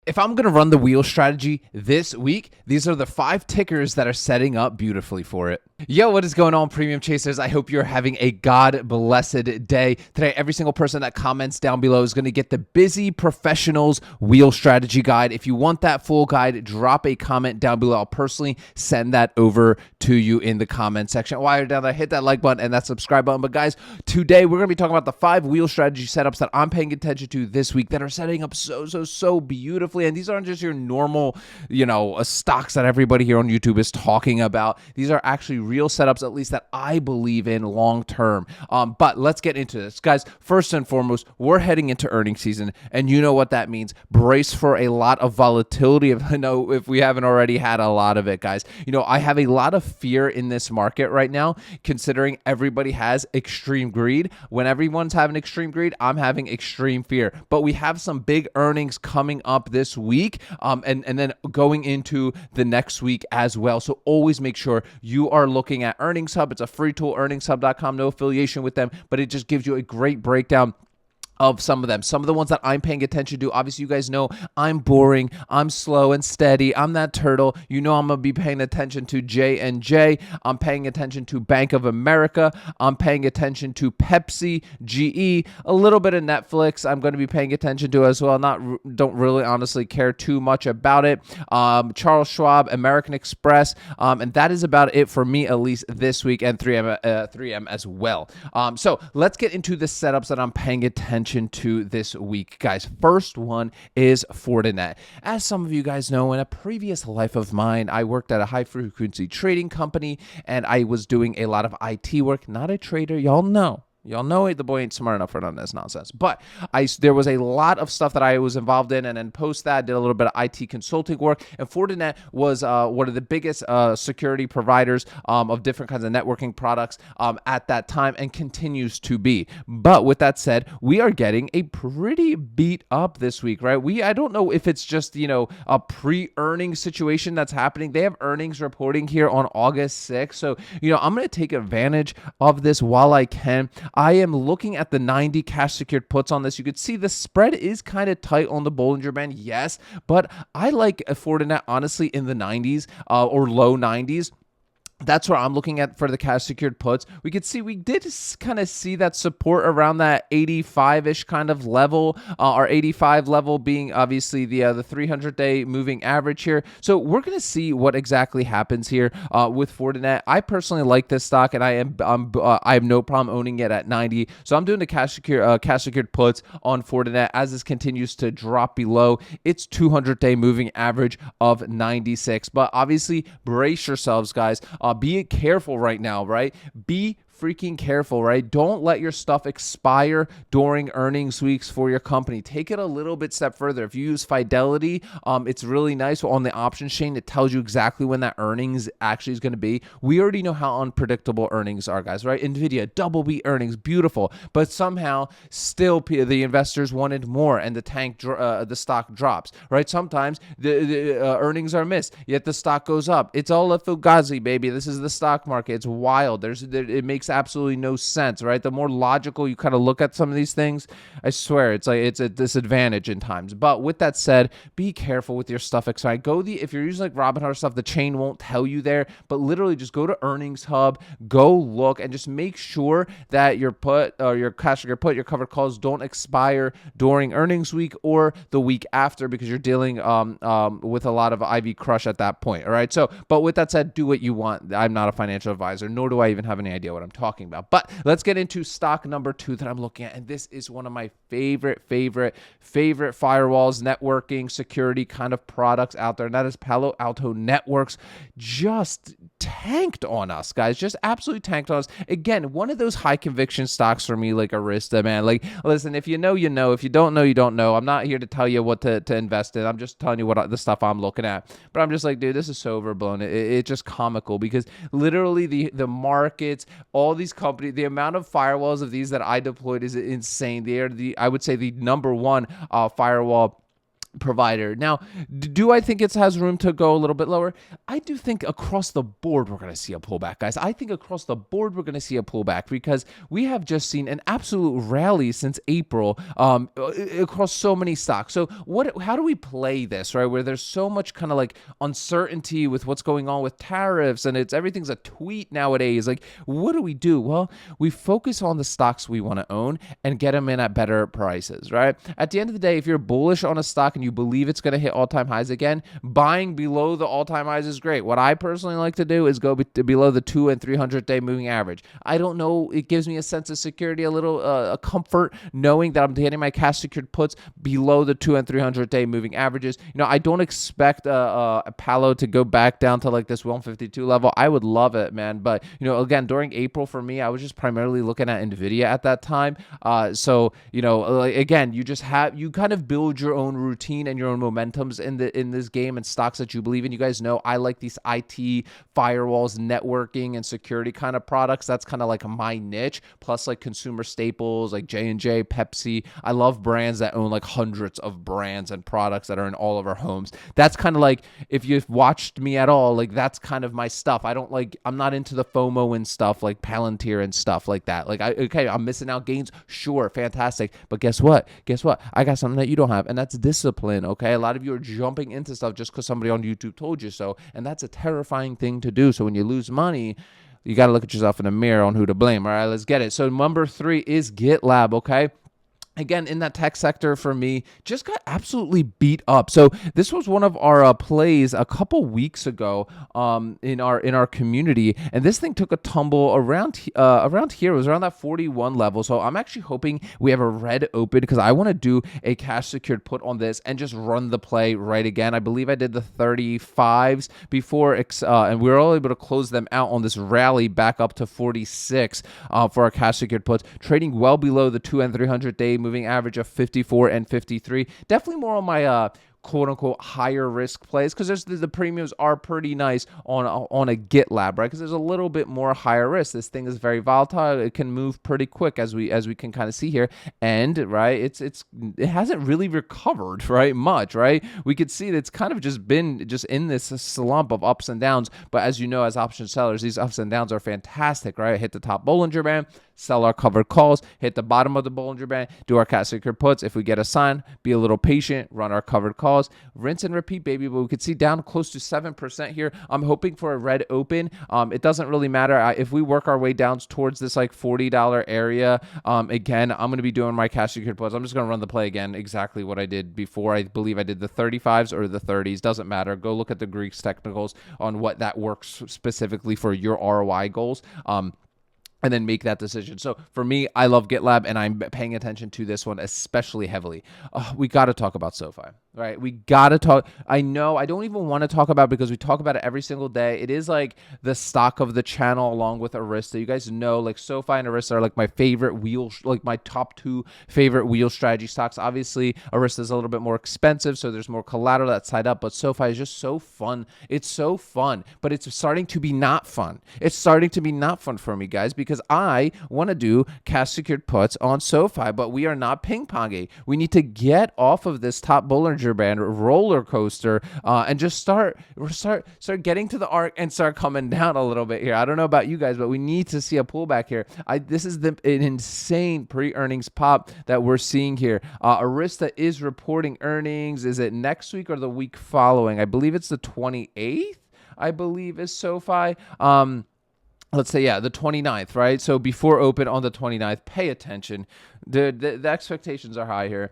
If I'm going to run the wheel strategy this week, these are the 5 tickers that are setting up beautifully for it. Yo, what is going on, Premium Chasers? I hope you're having a God-blessed day. Today, every single person that comments down below is going to get the Busy Professionals Wheel Strategy Guide. If you want that full guide, drop a comment down below. I'll personally send that over to you in the comment section. While you're down there, hit that like button and that subscribe button. But guys, today we're going to be talking about the 5 wheel strategy setups that I'm paying attention to this week that are setting up so beautifully. And these aren't just your normal, stocks that everybody here on YouTube is talking about. These are actually real setups, at least that I believe in long term. But let's get into this. Guys, first and foremost, we're heading into earnings season, and you know what that means. Brace for a lot of volatility, if we haven't already had a lot of it, guys. I have a lot of fear in this market right now, considering everybody has extreme greed. When everyone's having extreme greed, I'm having extreme fear. But we have some big earnings coming up this week, and then going into the next week as well. So always make sure you are looking at Earnings Hub. It's a free tool, earningshub.com, no affiliation with them, but it just gives you a great breakdown of some of them. Some of the ones that I'm paying attention to, obviously you guys know I'm boring, I'm slow and steady, I'm that turtle. I'm gonna be paying attention to J&J, I'm paying attention to Bank of America, I'm paying attention to Pepsi, GE, a little bit of Netflix I'm gonna be paying attention to as well. Don't really honestly care too much about it. Charles Schwab, American Express, and that is about it for me, at least this week, and 3M as well. So let's get into the setups that I'm paying attention to this week, guys. First one is Fortinet. As some of you guys know, in a previous life of mine, I worked at a high frequency trading company, and I was doing a lot of IT work. Not a trader, y'all know it. The boy ain't smart enough for none of this nonsense. But there was a lot of stuff that I was involved in, and then post that, did a little bit of IT consulting work. And Fortinet was one of the biggest security providers of different kinds of networking products at that time, and continues to be. But with that said, we are getting a pretty beat up this week, right? I don't know if it's just a pre-earnings situation that's happening. They have earnings reporting here on August 6th, so I'm going to take advantage of this while I can. I am looking at the 90 cash secured puts on this. You could see the spread is kind of tight on the Bollinger Band, yes, but I like Fortinet honestly in the 90s or low 90s. That's what I'm looking at for the cash secured puts. We did kind of see that support around that 85-ish kind of level, or 85 level being obviously the 300-day moving average here. So we're going to see what exactly happens here with Fortinet. I personally like this stock, and I have no problem owning it at 90. So I'm doing the cash secured puts on Fortinet as this continues to drop below its 200-day moving average of 96. But obviously, brace yourselves, guys. Be careful right now, right? Be freaking careful, right? Don't let your stuff expire during earnings weeks for your company. Take it a little bit step further. If you use Fidelity, it's really nice. On the options chain, it tells you exactly when that earnings actually is going to be. We already know how unpredictable earnings are, guys, right? NVIDIA, double beat earnings, beautiful. But somehow, still, the investors wanted more, and the stock drops, right? Sometimes the earnings are missed, yet the stock goes up. It's all a fugazi, baby. This is the stock market. It's wild. It makes absolutely no sense, right? The more logical you kind of look at some of these things, I swear it's a disadvantage in times. But with that said, be careful with your stuff. If you're using like Robinhood or stuff, the chain won't tell you there, but literally just go to Earnings Hub, go look, and just make sure that your put or your cash or your covered calls don't expire during earnings week or the week after, because you're dealing with a lot of IV crush at that point. All right. So, but with that said, do what you want. I'm not a financial advisor, nor do I even have any idea what I'm talking about. But let's get into stock number 2 that I'm looking at, and this is one of my favorite firewalls, networking, security kind of products out there, and that is Palo Alto Networks. Just tanked on us, guys. Just absolutely tanked on us. Again, one of those high conviction stocks for me, like Arista, man. Like, listen, if you know, you know. If you don't know, you don't know. I'm not here to tell you what to invest in. I'm just telling you the stuff I'm looking at. But I'm just like, dude, this is so overblown. It's just comical, because literally the markets, all these companies, the amount of firewalls of these that I deployed is insane. They are I would say the number one firewall provider. Now, do I think it has room to go a little bit lower? I do think across the board we're going to see a pullback, guys. I think across the board we're going to see a pullback because we have just seen an absolute rally since April across so many stocks. So how do we play this, right? Where there's so much kind of like uncertainty with what's going on with tariffs and everything's a tweet nowadays. Like, what do we do? Well, we focus on the stocks we want to own and get them in at better prices, right? At the end of the day, if you're bullish on a stock and you believe it's going to hit all-time highs again, buying below the all-time highs is great. What I personally like to do is go below the 200 and 300-day moving average. I don't know. It gives me a sense of security, a little a comfort knowing that I'm getting my cash secured puts below the 200 and 300-day moving averages. I don't expect a Palo to go back down to like this 152 level. I would love it, man. But, again, during April for me, I was just primarily looking at NVIDIA at that time. So, again, you kind of build your own routine and your own momentums in this game and stocks that you believe in. You guys know I like these IT firewalls, networking, and security kind of products. That's kind of like my niche. Plus like consumer staples like J&J, Pepsi. I love brands that own like hundreds of brands and products that are in all of our homes. That's kind of like, if you've watched me at all, like that's kind of my stuff. I'm not into the FOMO and stuff like Palantir and stuff like that. Like, I'm missing out gains. Sure, fantastic. But guess what? I got something that you don't have, and that's discipline, okay? A lot of you are jumping into stuff just because somebody on YouTube told you so, and that's a terrifying thing to do. So when you lose money, you got to look at yourself in the mirror on who to blame. All right, let's get it. So number 3 is GitLab, okay? Again, in that tech sector for me, just got absolutely beat up. So this was one of our plays a couple weeks ago in our community, and this thing took a tumble around here. It was around that 41 level. So I'm actually hoping we have a red open because I want to do a cash secured put on this and just run the play right again. I believe I did the 35s before, and we were all able to close them out on this rally back up to 46 for our cash secured puts, trading well below the 200 and 300-day moving average of 54 and 53. Definitely more on my quote unquote higher risk plays because the premiums are pretty nice on a GitLab, right? Because there's a little bit more higher risk. This thing is very volatile. It can move pretty quick as we can kind of see here, and right, it hasn't really recovered right much, right? We could see that it's kind of just been in this slump of ups and downs. But as you know, as option sellers, these ups and downs are fantastic, right? Hit the top Bollinger Band, sell our covered calls, hit the bottom of the Bollinger Band, do our cash secured puts. If we get a sign, be a little patient, run our covered calls, rinse and repeat, baby. But we could see down close to 7% here. I'm hoping for a red open. It doesn't really matter. If we work our way down towards this like $40 area, again, I'm going to be doing my cash secured puts. I'm just going to run the play again, exactly what I did before. I believe I did the 35s or the 30s. Doesn't matter. Go look at the Greeks technicals on what that works specifically for your ROI goals. And then make that decision. So for me, I love GitLab, and I'm paying attention to this one especially heavily. We got to talk about SoFi, right? We got to talk. I know I don't even want to talk about it because we talk about it every single day. It is like the stock of the channel along with Arista. You guys know like SoFi and Arista are like my favorite like my top 2 favorite wheel strategy stocks. Obviously, Arista is a little bit more expensive, so there's more collateral that's tied up, but SoFi is just so fun. It's so fun, but it's starting to be not fun. It's starting to be not fun for me, guys, because I want to do cash secured puts on SoFi, but we are not ping-ponging. We need to get off of this top Bollinger Band roller coaster and just start getting to the arc and start coming down a little bit here. I don't know about you guys, but we need to see a pullback here. This is an insane pre-earnings pop that we're seeing here. Arista is reporting earnings. Is it next week or the week following? I believe it's the 28th, I believe, is SoFi. Let's say, the 29th, right? So before open on the 29th, pay attention. The expectations are high here.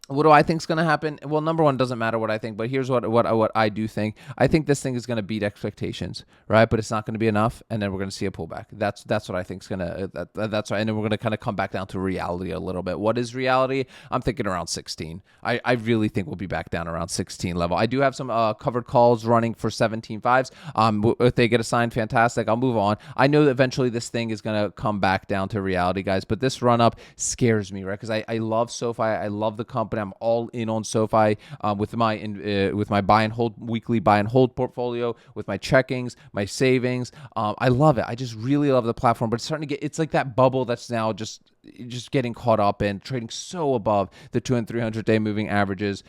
What do I think is going to happen? Well, number one, doesn't matter what I think, but here's what I do think. I think this thing is going to beat expectations, right? But it's not going to be enough, and then we're going to see a pullback. That's what I think is going to. That's right, and then we're going to kind of come back down to reality a little bit. What is reality? I'm thinking around 16. I really think we'll be back down around 16 level. I do have some covered calls running for 17.5s. If they get a sign, fantastic. I'll move on. I know that eventually this thing is going to come back down to reality, guys. But this run up scares me, right? Because I love SoFi. I love the company. I'm all in on SoFi with my buy and hold weekly buy and hold portfolio, with my checkings, my savings. I love it. I just really love the platform, but it's starting to it's like that bubble that's now just just getting caught up in trading so above the 200 and 300-day moving averages.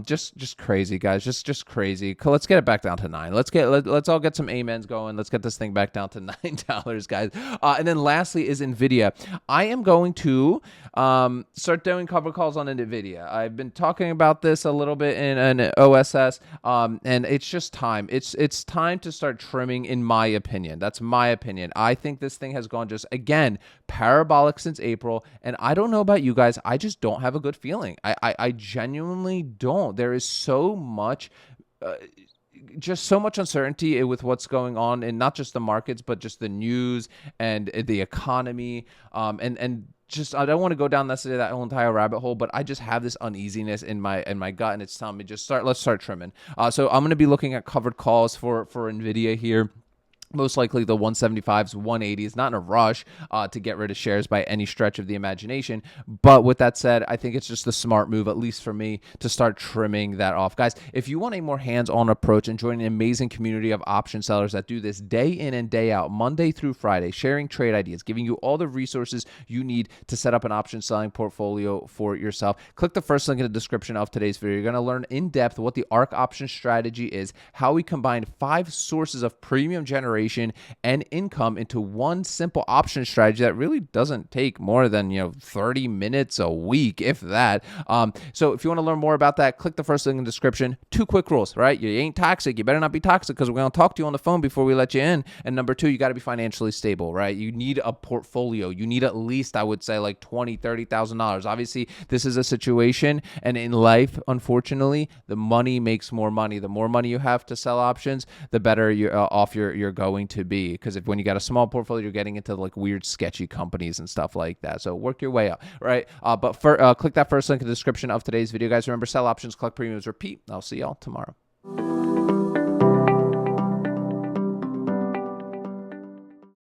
Just crazy, guys. Just crazy. Let's get it back down to $9. Let's all get some amens going. Let's get this thing back down to $9, guys. And then lastly is Nvidia. I am going to start doing cover calls on Nvidia. I've been talking about this a little bit in an OSS, and it's just time. It's time to start trimming, in my opinion. That's my opinion. I think this thing has gone just, again, parabolic since April, and I don't know about you guys. I just don't have a good feeling. I genuinely don't. There is so much just so much uncertainty with what's going on in not just the markets, but just the news and the economy. And just, I don't want to go down necessarily that whole entire rabbit hole, but I just have this uneasiness in my gut, and it's telling me let's start trimming. So I'm going to be looking at covered calls for Nvidia here. Most likely the 175s, 180s, not in a rush to get rid of shares by any stretch of the imagination. But with that said, I think it's just the smart move, at least for me, to start trimming that off. Guys, if you want a more hands-on approach and join an amazing community of option sellers that do this day in and day out, Monday through Friday, sharing trade ideas, giving you all the resources you need to set up an option selling portfolio for yourself, click the first link in the description of today's video. You're going to learn in depth what the ARK option strategy is, how we combine 5 sources of premium generation and income into one simple option strategy that really doesn't take more than 30 minutes a week, if that. So if you want to learn more about that, click the first link in the description. 2 quick rules, right? You ain't toxic. You better not be toxic, because we're going to talk to you on the phone before we let you in. And number 2, you got to be financially stable, right? You need a portfolio. You need at least, I would say, like $20,000, $30,000. Obviously, this is a situation, and in life, unfortunately, the money makes more money. The more money you have to sell options, the better off you're going to be, because when you got a small portfolio, you're getting into like weird sketchy companies and stuff like that. So work your way up, right? But click that first link in the description of today's video, guys. Remember, sell options, collect premiums, repeat. I'll see y'all tomorrow.